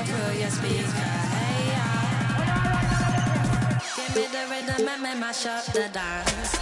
through your speaker. Hey, give me the rhythm and make mash up the dance.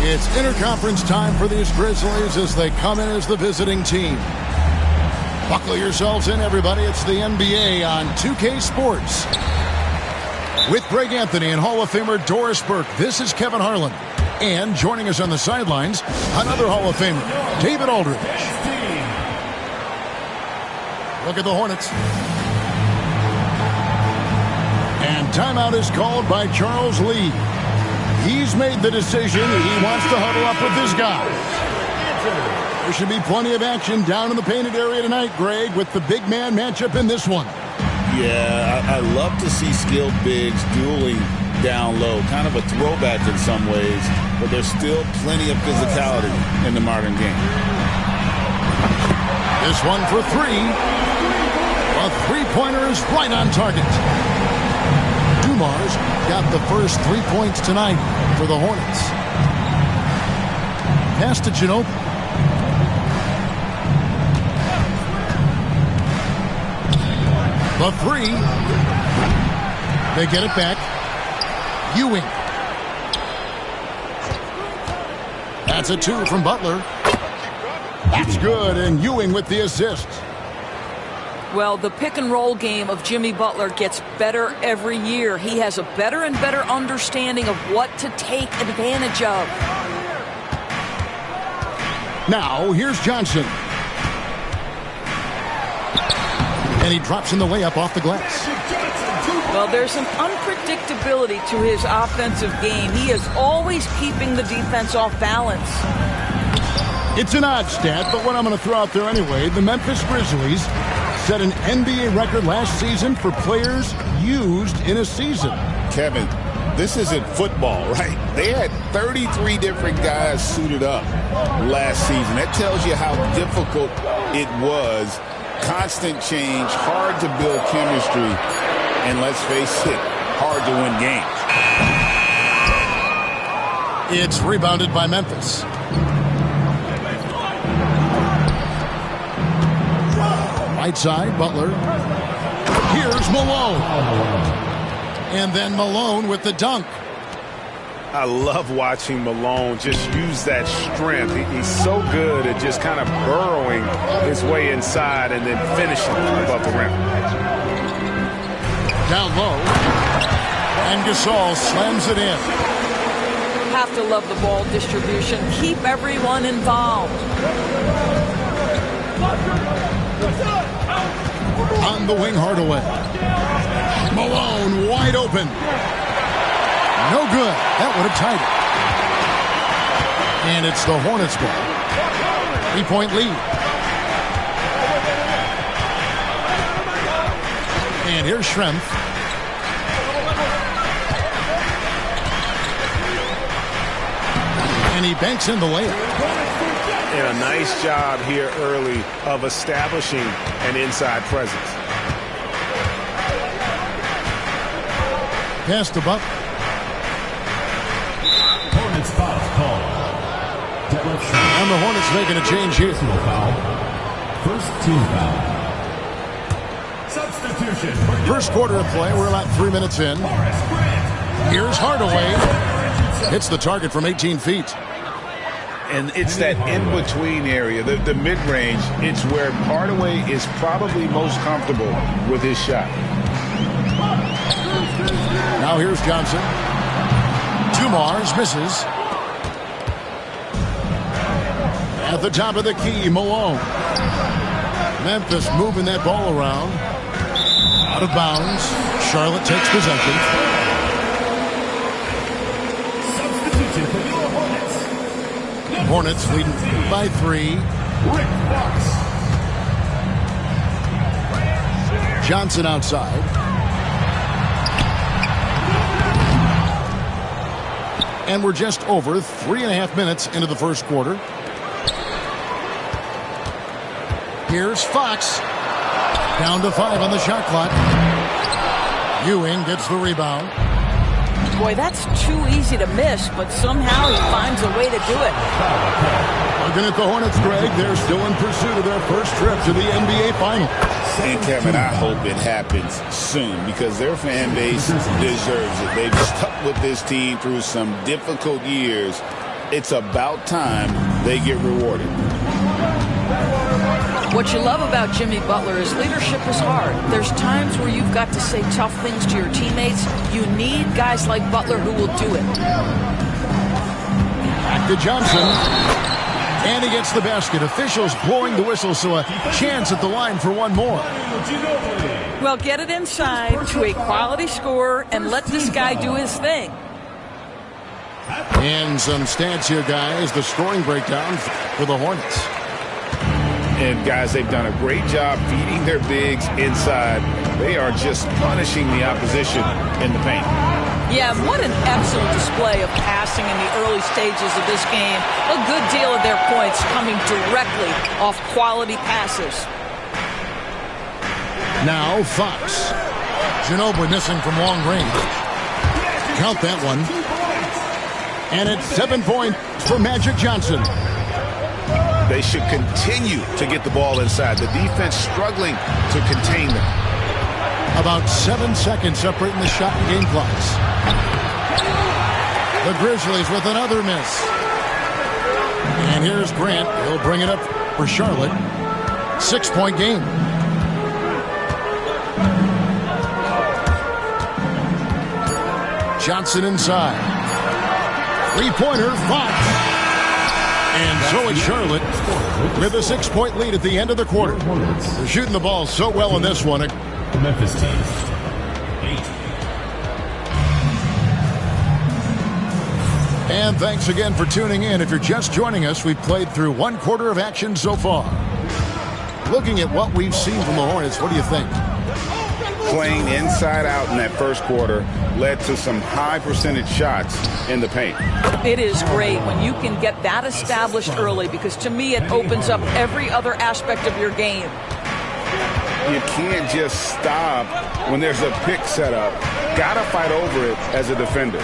It's interconference time for these Grizzlies as they come in as the visiting team. Buckle yourselves in, everybody. It's the NBA on 2K Sports. With Greg Anthony and Hall of Famer Doris Burke, this is Kevin Harlan. And joining us on the sidelines, another Hall of Famer, David Aldridge. Look at the Hornets. And timeout is called by Charles Lee. He's made the decision he wants to huddle up with this guy. There should be plenty of action down in the painted area tonight, Greg, with the big man matchup in this one. Yeah, I love to see skilled bigs dueling down low. Kind of a throwback in some ways, but there's still plenty of physicality in the modern game. This one for three. A three-pointer is right on target. Dumars got the first 3 points tonight for the Hornets. Pass to Ginobili. The three. They get it back. Ewing. That's a two from Butler. That's good, and Ewing with the assist. Well, the pick-and-roll game of Jimmy Butler gets better every year. He has a better and better understanding of what to take advantage of. Now, here's Johnson. And he drops in the layup off the glass. Well, there's some unpredictability to his offensive game. He is always keeping the defense off balance. It's an odd stat, but what I'm going to throw out there anyway, the Memphis Grizzlies set an NBA record last season for players used in a season. Kevin, this isn't football, right? They had 33 different guys suited up last season. That tells you how difficult it was. Constant change, hard to build chemistry, and let's face it, hard to win games. It's rebounded by Memphis. Right side, Butler. Here's Malone. And then Malone with the dunk. I love watching Malone just use that strength. He's so good at just kind of burrowing his way inside and then finishing above the rim. Down low. And Gasol slams it in. Have to love the ball distribution. Keep everyone involved. On the wing, Hardaway. Malone wide open. No good. That would have tied it. And it's the Hornets ball. 3-point lead. And here's Schrempf. And he banks in the layup. And a nice job here early of establishing an inside presence. Pass to Buck. Hornets foul call. And the Hornets making a change here. First team foul. Substitution. First quarter of play. We're about 3 minutes in. Here's Hardaway. Hits the target from 18 feet. And it's that in-between area, the mid-range. It's where Hardaway is probably most comfortable with his shot. Now here's Johnson. Dumars misses. At the top of the key, Malone. Memphis moving that ball around. Out of bounds. Charlotte takes possession. Substitution for your Hornets. Hornets leading by 3. Rick Fox. Johnson outside. And we're just over 3.5 minutes into the first quarter. Here's Fox. Down to 5 on the shot clock. Ewing gets the rebound. Boy, that's too easy to miss, but somehow he finds a way to do it. Looking at the Hornets, Greg, they're still in pursuit of their first trip to the NBA Finals. And Kevin, I hope it happens soon because their fan base deserves it. They've stuck with this team through some difficult years. It's about time they get rewarded. What you love about Jimmy Butler is leadership is hard. There's times where you've got to say tough things to your teammates. You need guys like Butler who will do it. Back to Johnson. And he gets the basket. Officials blowing the whistle, so a chance at the line for one more. Well, get it inside to a quality score and let this guy do his thing. And some stats here, guys. The scoring breakdown for the Hornets. And, guys, they've done a great job feeding their bigs inside. They are just punishing the opposition in the paint. Yeah, what an excellent display of passing in the early stages of this game. A good deal of their points coming directly off quality passes. Now Fox. Ginobili missing from long range. Count that one. And it's 7 points for Magic Johnson. They should continue to get the ball inside. The defense struggling to contain them. About 7 seconds separating the shot and game clocks. The Grizzlies with another miss. And here's Grant. He'll bring it up for Charlotte. 6-point game. Johnson inside. Three-pointer, Fox. And so it's Charlotte with a 6-point lead at the end of the quarter. They're shooting the ball so well in this one. Memphis team. 8. And thanks again for tuning in. If you're just joining us, we've played through 1 quarter of action so far. Looking at what we've seen from the Hornets, what do you think? Playing inside out in that first quarter led to some high percentage shots in the paint. It is great when you can get that established early because to me it opens up every other aspect of your game. You can't just stop when there's a pick set up. Gotta fight over it as a defender.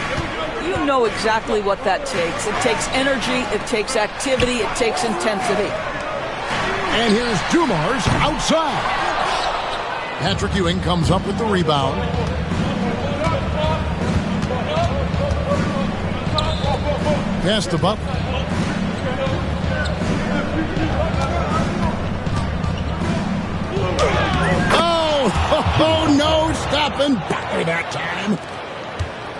You know exactly what that takes. It takes energy, it takes activity, it takes intensity. And here's Dumars outside. Patrick Ewing comes up with the rebound. Pass to Buck. Oh, no, stopping Butler that time.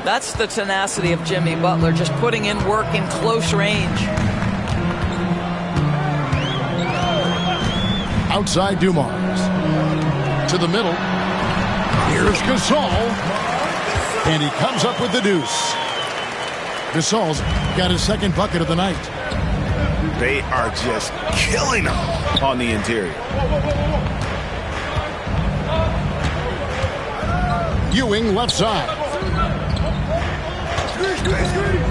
That's the tenacity of Jimmy Butler, just putting in work in close range. Outside Dumars. To the middle. Here's Gasol. And he comes up with the deuce. Gasol's got his second bucket of the night. They are just killing them on the interior. Ewing left side.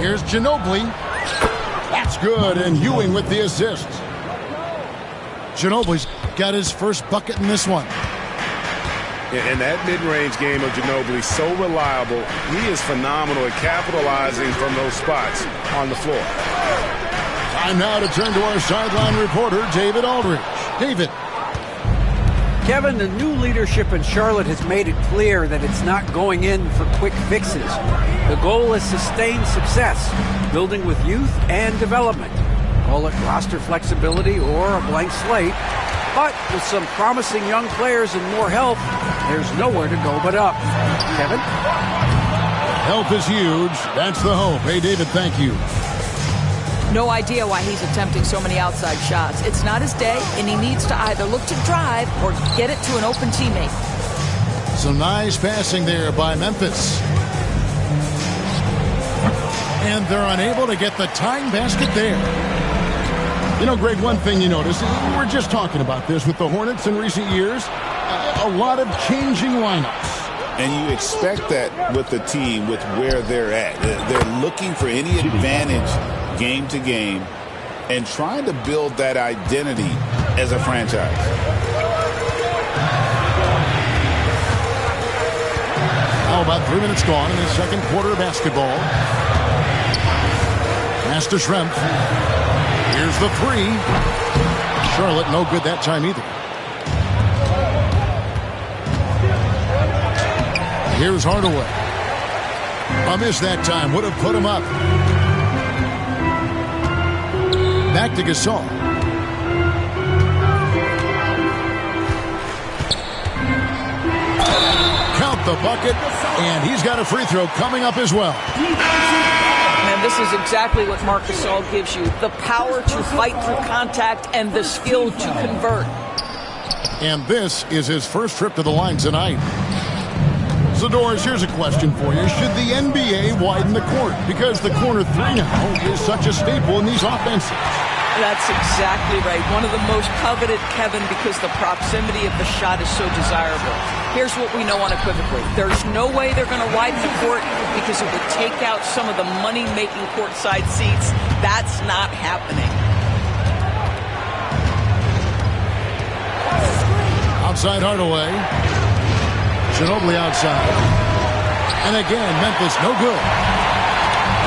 Here's Ginobili. That's good, and Ewing with the assist. Ginobili's got his first bucket in this one. And that mid-range game of Ginobili, so reliable. He is phenomenal at capitalizing from those spots on the floor. Time now to turn to our sideline reporter, David Aldridge. David. Kevin, the new leadership in Charlotte has made it clear that it's not going in for quick fixes. The goal is sustained success, building with youth and development. Call it roster flexibility or a blank slate. But with some promising young players and more help, there's nowhere to go but up. Kevin? Help is huge. That's the hope. Hey, David, thank you. No idea why he's attempting so many outside shots. It's not his day, and he needs to either look to drive or get it to an open teammate. Some nice passing there by Memphis. And they're unable to get the tying basket there. You know, Greg, one thing you notice, we're just talking about this with the Hornets in recent years, a lot of changing lineups. And you expect that with the team, with where they're at. They're looking for any advantage game to game and trying to build that identity as a franchise. Now about 3 minutes gone in the second quarter of basketball. Pass to Schrempf. Here's the three. Charlotte no good that time either. Here's Hardaway. A miss that time. Would have put him up. Back to Gasol. Count the bucket. And he's got a free throw coming up as well. And this is exactly what Marc Gasol gives you. The power to fight through contact and the skill to convert. And this is his first trip to the line tonight. So, Doris, here's a question for you. Should the NBA widen the court? Because the corner three now is such a staple in these offenses. That's exactly right. One of the most coveted, Kevin, because the proximity of the shot is so desirable. Here's what we know unequivocally. There's no way they're going to widen the court because it would take out some of the money-making courtside seats. That's not happening. Outside Hardaway. Ginobili outside. And again, Memphis no good.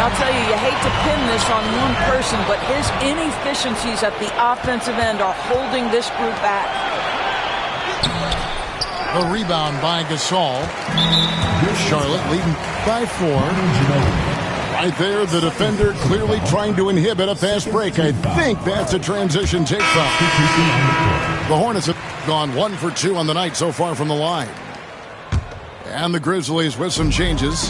I'll tell you, you hate to pin this on one person, but his inefficiencies at the offensive end are holding this group back. The rebound by Gasol. Charlotte leading by 4. Right there, the defender clearly trying to inhibit a fast break. I think that's a transition take foul. The Hornets have gone 1 for 2 on the night so far from the line. And the Grizzlies with some changes.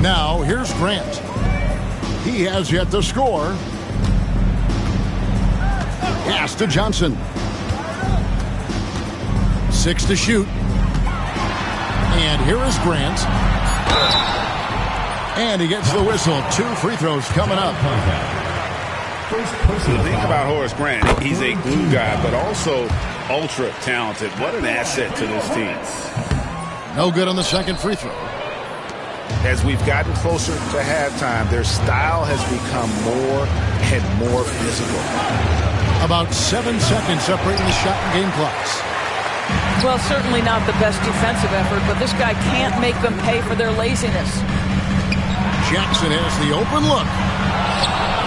Now, here's Grant. He has yet to score. Pass to Johnson. 6 to shoot. And here is Grant. And he gets the whistle. 2 free throws coming up. The thing about Horace Grant, he's a glue guy, but also ultra talented. What an asset to this team. No good on the second free throw. As we've gotten closer to halftime, their style has become more and more physical. About 7 seconds separating the shot and game clocks. Well, certainly not the best defensive effort, but this guy can't make them pay for their laziness. Jackson has the open look.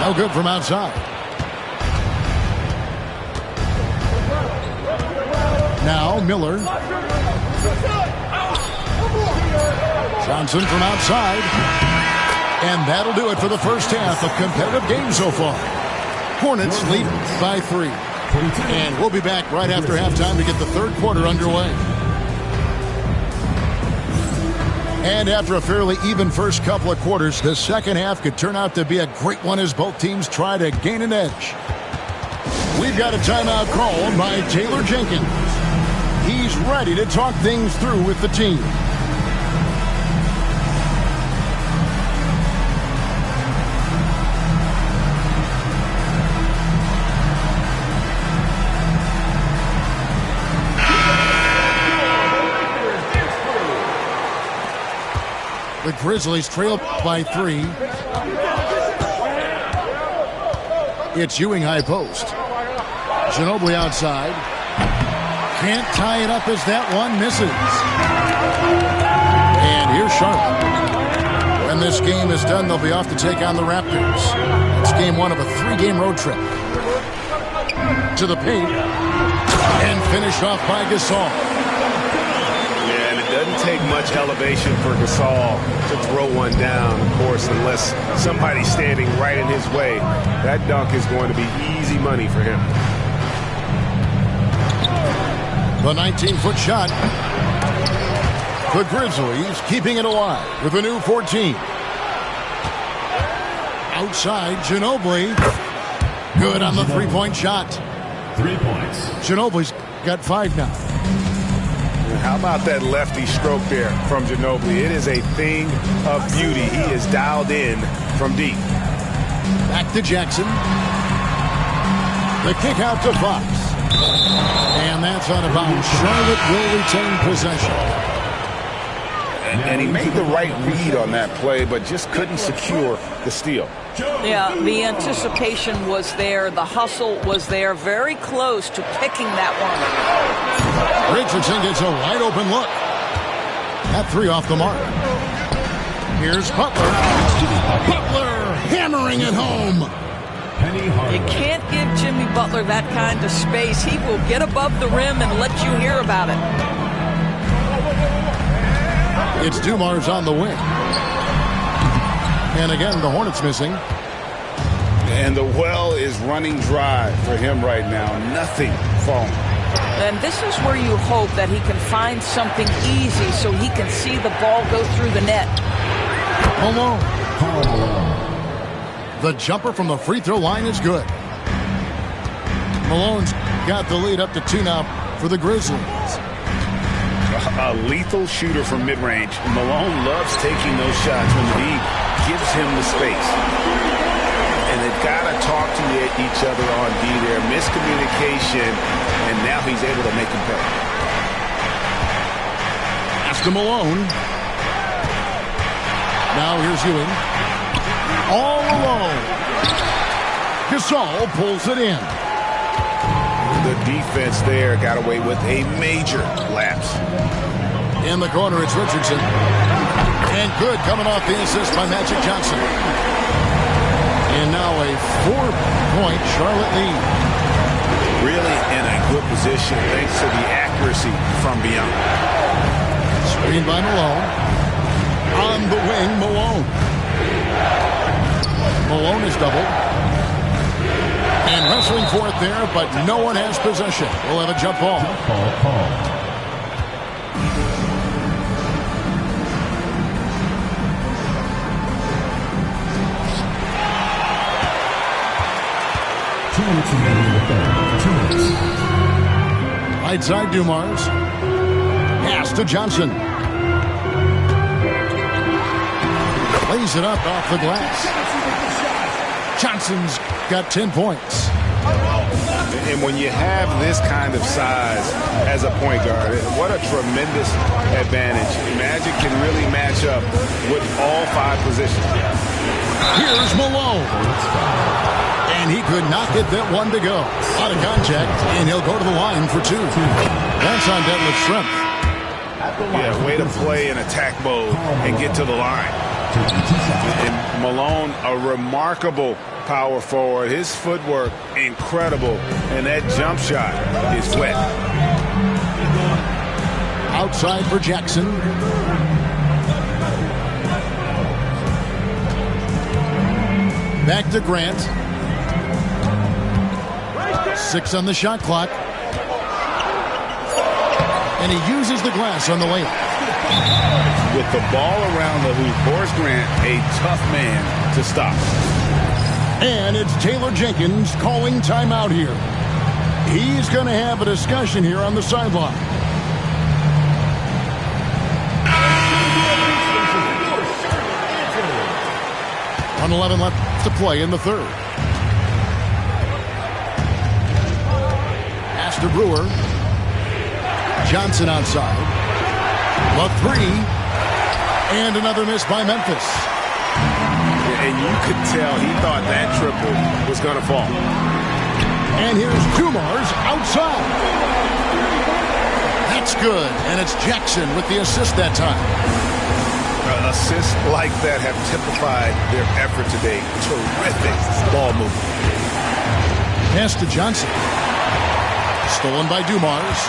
No good from outside. Now Miller. Johnson from outside. And that'll do it for the first half of competitive game so far. Hornets lead by 3. And we'll be back right after halftime to get the third quarter underway. And after a fairly even first couple of quarters, the second half could turn out to be a great one as both teams try to gain an edge. We've got a timeout called by Taylor Jenkins. He's ready to talk things through with the team. The Grizzlies trail by 3. It's Ewing high post. Ginobili outside. Can't tie it up as that one misses. And here's Charlotte. When this game is done, they'll be off to take on the Raptors. It's game one of a 3-game road trip. To the paint. And finished off by Gasol. Yeah, and it doesn't take much elevation for Gasol to throw one down, of course, unless somebody's standing right in his way. That dunk is going to be easy money for him. The 19-foot shot. The Grizzlies keeping it alive with a new 14. Outside, Ginobili. Good on the three-point shot. 3 points. Ginobili's got 5 now. How about that lefty stroke there from Ginobili? It is a thing of beauty. He is dialed in from deep. Back to Jackson. The kick out to Fox. And that's out of bounds. Charlotte will retain possession. And he made the right read on that play, but just couldn't secure the steal. Yeah, the anticipation was there. The hustle was there. Very close to picking that one. Richardson gets a wide open look. That 3 off the mark. Here's Butler. Butler hammering it home. You can't give Jimmy Butler that kind of space. He will get above the rim and let you hear about it. It's Dumars on the wing. And again, the Hornets missing. And the well is running dry for him right now. Nothing falling. And this is where you hope that he can find something easy so he can see the ball go through the net. Malone. The jumper from the free throw line is good. Malone's got the lead up to 2 now for the Grizzlies. A lethal shooter from mid-range. Malone loves taking those shots when the league gives him the space. And they've got to talk to each other on D there. Miscommunication, and now he's able to make him pay. Pass to Malone. Now here's Ewing. All alone. Gasol pulls it in. The defense there got away with a major lapse. In the corner, it's Richardson. And good coming off the assist by Magic Johnson. And now a 4-point Charlotte lead. Really in a good position thanks to the accuracy from beyond. Screened by Malone. On the wing, Malone. Malone is doubled. And wrestling for it there, but no one has possession. We'll have a jump ball. Right side, Dumars. Pass to Johnson. Lays it up off the glass. Johnson's got 10 points. And when you have this kind of size as a point guard, what a tremendous advantage. Magic can really match up with all 5 positions. Here's Malone. And he could not get that one to go. Out of contact, and he'll go to the line for 2. That's on deadlift strength. Yeah, way to play in attack mode and get to the line. And Malone, a remarkable power forward. His footwork, incredible. And that jump shot is wet. Outside for Jackson. Back to Grant. 6 on the shot clock. And he uses the glass on the layup. With the ball around the hoop, Horace Grant, a tough man to stop. And it's Taylor Jenkins calling timeout here. He's going to have a discussion here on the sideline. 1:11 left to play in the third. Pass to Brewer. Johnson outside. The 3. And another miss by Memphis. And you could tell he thought that triple was going to fall. And here's Dumars outside. That's good. And it's Jackson with the assist that time. Assists like that have typified their effort today. Terrific ball movement. Pass to Johnson. Stolen by Dumars.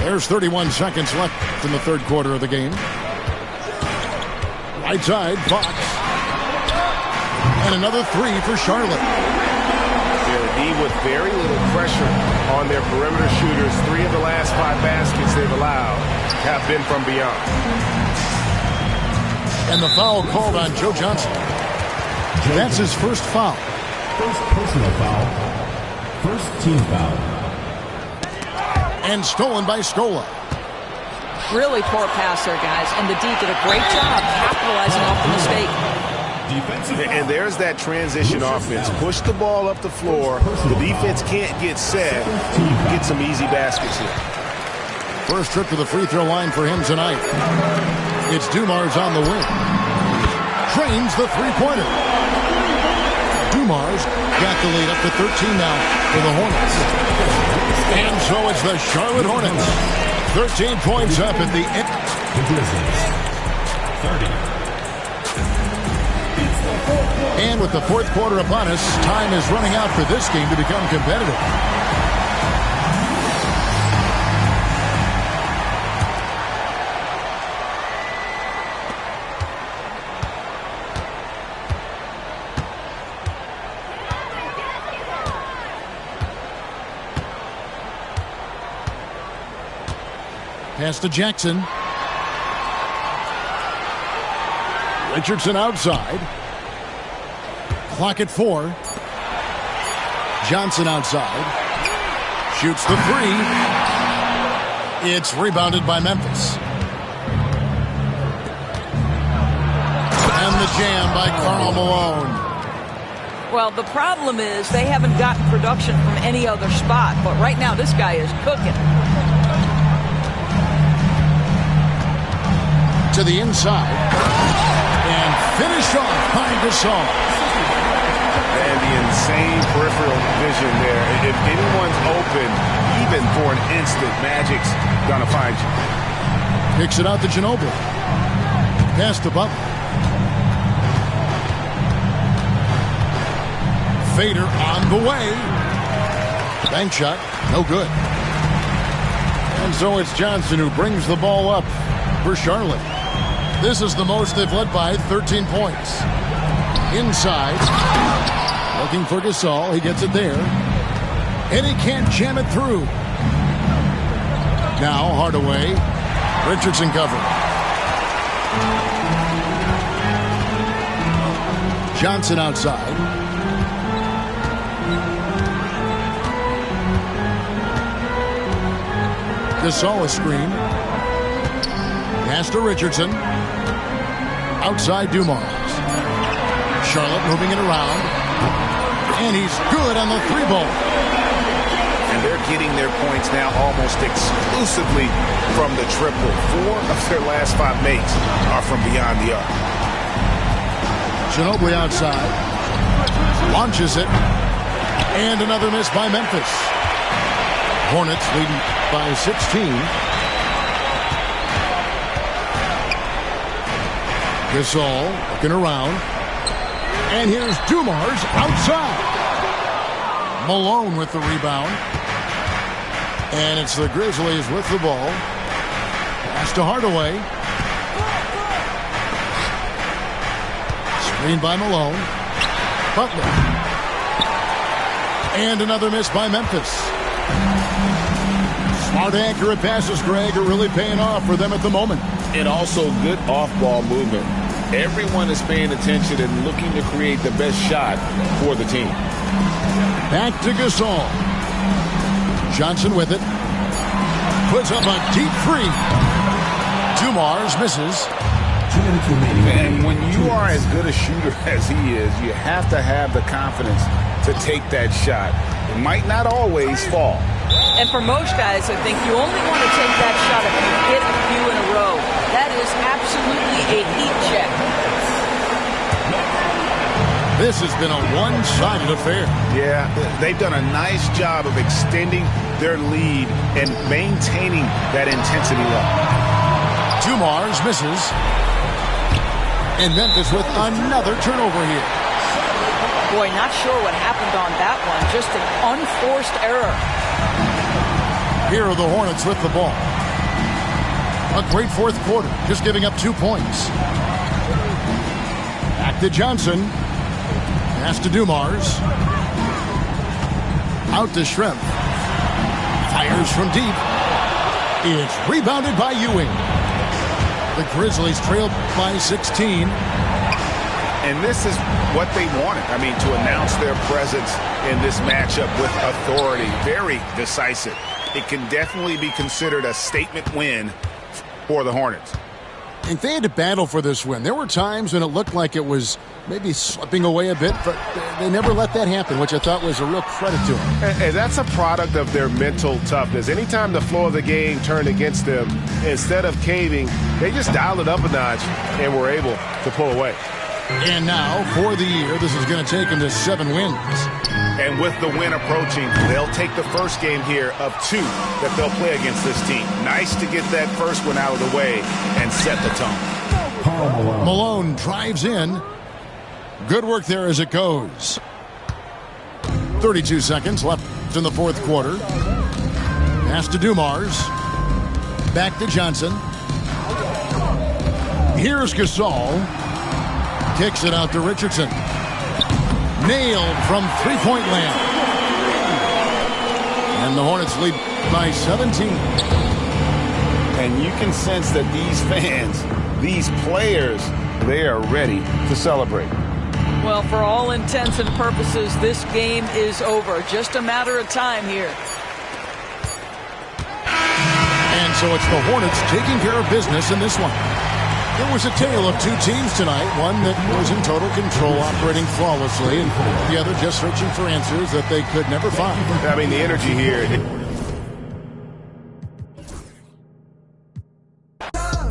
There's 31 seconds left in the third quarter of the game. Right side, Fox. And another three for Charlotte. D with very little pressure on their perimeter shooters. 3 of the last 5 baskets they've allowed have been from beyond. And the foul called on Joe Johnson. That's his first foul. First personal foul. First team foul. And stolen by Scola. Really poor pass there, guys. And the D did a great job capitalizing off the mistake. And there's that transition offense. Push the ball up the floor. The defense can't get set. Get some easy baskets here. First trip to the free throw line for him tonight. It's Dumars on the wing. Trains the three-pointer. Dumars got the lead up to 13 now for the Hornets. And so it's the Charlotte Hornets. 13 points up at the end. The Grizzlies. 30. And with the fourth quarter upon us, time is running out for this game to become competitive. Pass to Jackson. Richardson outside. Clock at 4. Johnson outside. Shoots the three. It's rebounded by Memphis. And the jam by Karl Malone. Well, the problem is they haven't gotten production from any other spot. But right now, this guy is cooking. To the inside. And finish off by Gasol. And the insane peripheral vision there. If anyone's open, even for an instant, Magic's going to find you. Picks it out to Ginobili. Pass to Butler. Fader on the way. Bank shot. No good. And so it's Johnson who brings the ball up for Charlotte. This is the most they've led by 13 points. Inside. Looking for Gasol. He gets it there. And he can't jam it through. Now Hardaway. Richardson covered. Johnson outside. Gasol a screen. Pass to Richardson. Outside Dumars. Charlotte moving it around. And he's good on the three ball. And they're getting their points now almost exclusively from the triple. 4 of their last 5 makes are from beyond the arc. Ginobili outside. Launches it. And another miss by Memphis. Hornets leading by 16. Gasol looking around. And here's Dumars outside. Malone with the rebound. And it's the Grizzlies with the ball. Pass to Hardaway. Screen by Malone. Butler. And another miss by Memphis. Smart, accurate passes, Greg, are really paying off for them at the moment. And also good off-ball movement. Everyone is paying attention and looking to create the best shot for the team. Back to Gasol. Johnson with it. Puts up a deep three. Dumars misses. 2 minutes remaining. And when you are as good a shooter as he is, you have to have the confidence to take that shot. It might not always fall. And for most guys, I think you only want to take that shot if you hit a few in a row. That is absolutely a heat check. This has been a one-sided affair. Yeah, they've done a nice job of extending their lead and maintaining that intensity level. Dumars misses. And Memphis with another turnover here. Boy, not sure what happened on that one. Just an unforced error. Here are the Hornets with the ball. A great fourth quarter, just giving up 2 points. Back to Johnson. Pass to Dumars. Out to Schrempf. Fires from deep. It's rebounded by Ewing. The Grizzlies trailed by 16. And this is what they wanted. I mean, to announce their presence in this matchup with authority. Very decisive. It can definitely be considered a statement win for the Hornets. And they had to battle for this win. There were times when it looked like it was maybe slipping away a bit, but they never let that happen, which I thought was a real credit to them. And that's a product of their mental toughness. Anytime the flow of the game turned against them, instead of caving, they just dialed it up a notch and were able to pull away. And now, for the year, this is going to take them to 7 wins. And with the win approaching, they'll take the first game here of 2 that they'll play against this team. Nice to get that first one out of the way and set the tone. Malone drives in. Good work there as it goes. 32 seconds left in the fourth quarter. Pass to Dumars. Back to Johnson. Here's Gasol. Kicks it out to Richardson. Nailed from three-point land. And the Hornets lead by 17. And you can sense that these fans, these players, they are ready to celebrate. Well, for all intents and purposes, this game is over. Just a matter of time here. And so it's the Hornets taking care of business in this one. It was a tale of 2 teams tonight, one that was in total control, operating flawlessly, and the other just searching for answers that they could never find. I mean, the energy here